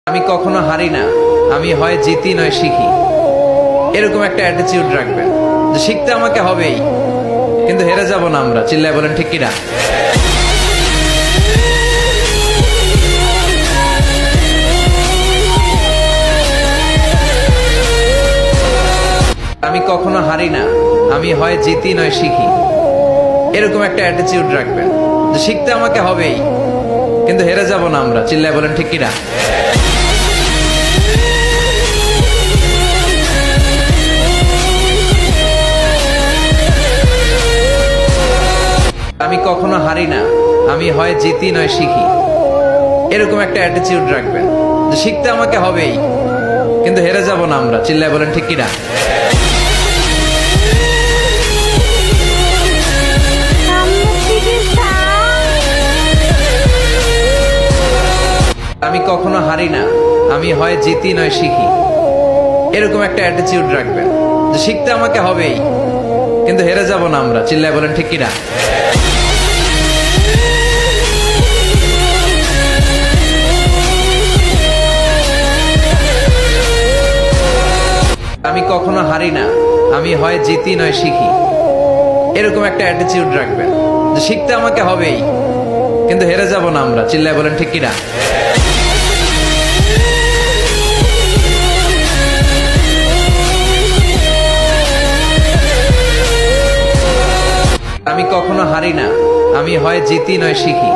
আমি কখনো হারি না, আমি হয় জিতি নয় শিখি, এরকম একটা অ্যাটিটিউড রাখবেন যে শিখতে আমাকে হবেই, কিন্তু হেরে যাব না আমরা। চিল্লায় বলেন ঠিক কিনা? আমি কখনো হারি না, আমি হয় জিতি নয় শিখি, এরকম একটা অ্যাটিটিউড রাখবেন যে শিখতে আমাকে হবেই, কিন্তু হেরে যাব না আমরা। চিল্লায় বলেন ঠিক কিনা? আমি কখনো হারি না, আমি হয় জিতি নয় শিখি, এরকম একটা অ্যাটিটিউড রাখবেন যে শিখতে আমাকে হবেই, কিন্তু হেরে যাব না আমরা। চিল্লায় বলেন ঠিক কিনা? আমি কখনো হারি না, আমি হয় জিতি নয় শিখি, এরকম একটা অ্যাটিটিউড রাখবেন যে শিখতে আমাকে হবেই, কিন্তু হেরে যাব না আমরা। চিল্লায় বলেন ঠিক কিনা? আমি কখনো হারি না, আমি হয় জিতি নয় শিখি, এরকম একটা অ্যাটিটিউড রাখবেন যে শিখতে আমাকে হবেই, কিন্তু হেরে যাব না আমরা। চিল্লায় বলেন ঠিক কিনা? আমি কখনো হারি না, আমি হয় জিতি নয় শিখি,